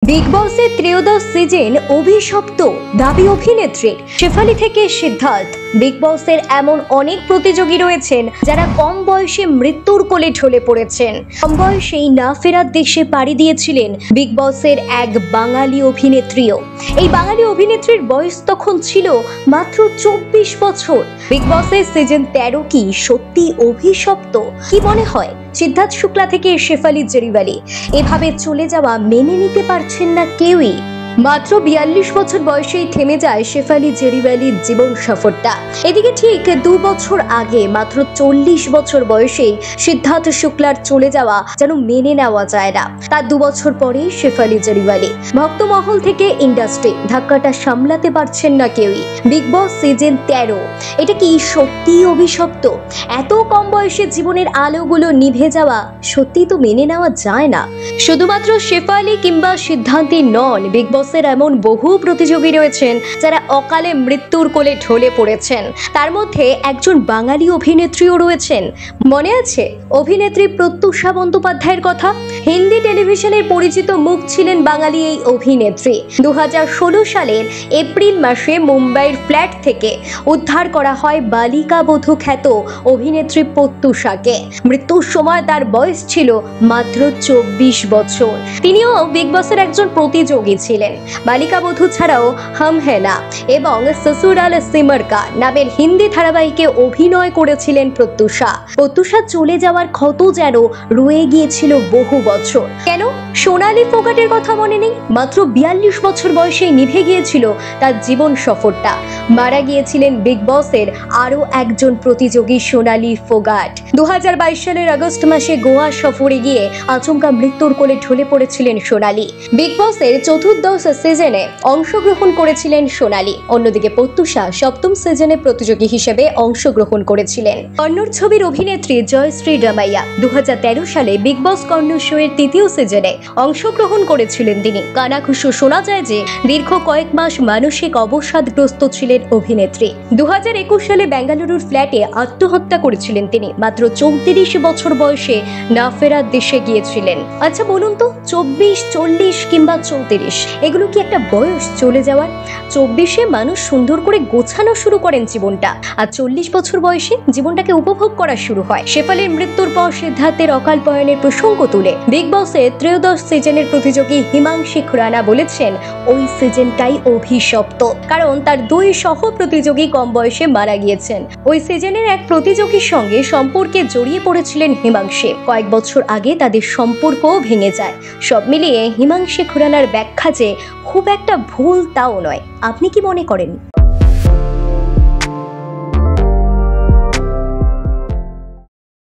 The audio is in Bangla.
বিগ বসের ত্রয়োদশ সিজন অভিশপ্ত দাবি অভিনেত্রীর। শেফালি থেকে সিদ্ধার্থ। বিগ বসের এমন অনেক প্রতিযোগী রয়েছেন যারা কম বয়সে মৃত্যুর কোলে ঢলে পড়েছেন। কম বয়সেই না ফেরার দেশে পাড়ি দিয়েছিলেন বিগ বসের এক বাঙালি অভিনেত্রীও। এই বাঙালি অভিনেত্রীর বয়স তখন ছিল মাত্র 24 বছর। বিগ বসের সিজন 13 কি সত্যি অভিশপ্ত? কি মনে হয়? সিদ্ধার্থ শুক্লা থেকে শেফালি জেরিওয়ালি এভাবে চলে যাওয়া মেনে নিতে পারছেন না কেউই। মাত্র 42 বছর বয়সেই থেমে যায় শেফালি জেরিওয়ালির জীবন সফরটা। এদিকে ঠিক 2 বছর আগে মাত্র 40 বছর বয়সেই সিদ্ধার্থ শুক্লার চলে যাওয়া যেন মেনে নেওয়া যায় না। তার 2 বছর পরেই শেফালি জেরিওয়ালি। ভক্তমহল থেকে ইন্ডাস্ট্রি ধাক্কাটা সামলাতে পারছেন না কেউই। বিগ বস সিজন 13 এটা কি সত্যি অভিশপ্ত? এত কম বয়সে জীবনের আলোগুলো নিভে যাওয়া সত্যি তো মেনে নেওয়া যায় না। শুধুমাত্র শেফালি কিংবা সিদ্ধান্তি নন, বিগ বসের এমন বহু প্রতিযোগী রয়েছেন যারা অকালে মৃত্যুর কোলে ঢলে পড়েছেন। তার মধ্যে একজন বাঙালি অভিনেত্রীও রয়েছেন। মনে আছে অভিনেত্রী প্রত্যুষা বন্দ্যোপাধ্যায়ের কথা? হিন্দি টেলিভিশনের পরিচিত মুখ ছিলেন বাঙালি এই অভিনেত্রী। 2016 সালের এপ্রিল মাসে মুম্বাইয়ের ফ্ল্যাট থেকে উদ্ধার করা হয় বালিকা বধূ খ্যাত অভিনেত্রী প্রত্যুষাকে। মৃত্যুর সময় তার বয়স ছিল মাত্র 24 বছর। তিনিও বিগ বসের একজন প্রতিযোগী ছিলেন। বালিকা বধূ ছাড়াও হাম হ্যায় না এবং সসুরাল সিমর কা নামের হিন্দি ধারাবাহিকে অভিনয় করেছিলেন প্রত্যুষা। প্রত্যুষা চলে যাওয়ার ক্ষত যেন রয়ে গিয়েছিল বহু বছর। কেন সোনালী ফোগাটের কথা মনে নেই? মাত্র 42 বছর বয়সে নিভে গিয়েছিল তার জীবন সফরটা। মারা গিয়েছিলেন বিগ বসের আরো একজন প্রতিযোগী সোনালী ফোগাট। 2022 সালের আগস্ট মাসে গোয়া সফরে গিয়ে আচমকা মৃত্যুর কোলে ঢলে পড়েছিলেন সোনালী। বিগ বসের চতুর্দশ সিজনে অংশগ্রহণ করেছিলেন সোনালী। অন্যদিকে প্রত্যুষা 7ম সিজনে প্রতিযোগী হিসেবে অংশগ্রহণ করেছিলেন। কন্নড় ছবির অভিনেত্রী জয়শ্রী রামাইয়া 2013 সালে বিগ বস কন্নড় শো এর 3য় সিজনে অংশগ্রহণ করেছিলেন তিনি। কানাঘুষো শোনা যায় যে দীর্ঘ কয়েক মাস মানসিক অবসাদগ্রস্ত ছিলেন অভিনেত্রী। 2021 সালে বেঙ্গালুরুর ফ্ল্যাটে আত্মহত্যা করেছিলেন তিনি। মাত্র 34 বছর বয়সে না ফেরার দেশে গিয়েছিলেন। আচ্ছা বলুন তো, 24, 40 কিংবা 34 এগুলো কি একটা বয়স চলে যাওয়ার? 24-এ মানুষ সুন্দর করে গোছানো শুরু করেন জীবনটা, আর 40 বছর বয়সে জীবনটাকে উপভোগ করা শুরু হয়। শেফালির মৃত্যুর পর সিদ্ধার্থের অকাল পয়নের প্রসঙ্গ তুলে বিগ বসের ত্রয়োদশ সিজনের প্রতিযোগী হিমাংশী খুরানা বলেছেন ওই সিজনটাই অভিশপ্ত, কারণ তার 2 সহ প্রতিযোগী কম বয়সে মারা গিয়েছেন। ওই সিজনের এক প্রতিযোগীর সঙ্গে সম্পর্কে জড়িয়ে পড়েছিলেন হিমাংশী। কয়েক বছর আগে তাদের সম্পর্কও ভেঙে যায়। সব মিলিয়ে হিমাংশী খুরানার ব্যাখ্যা যে খুব একটা ভুল তাও নয়। আপনি কি মনে করেন?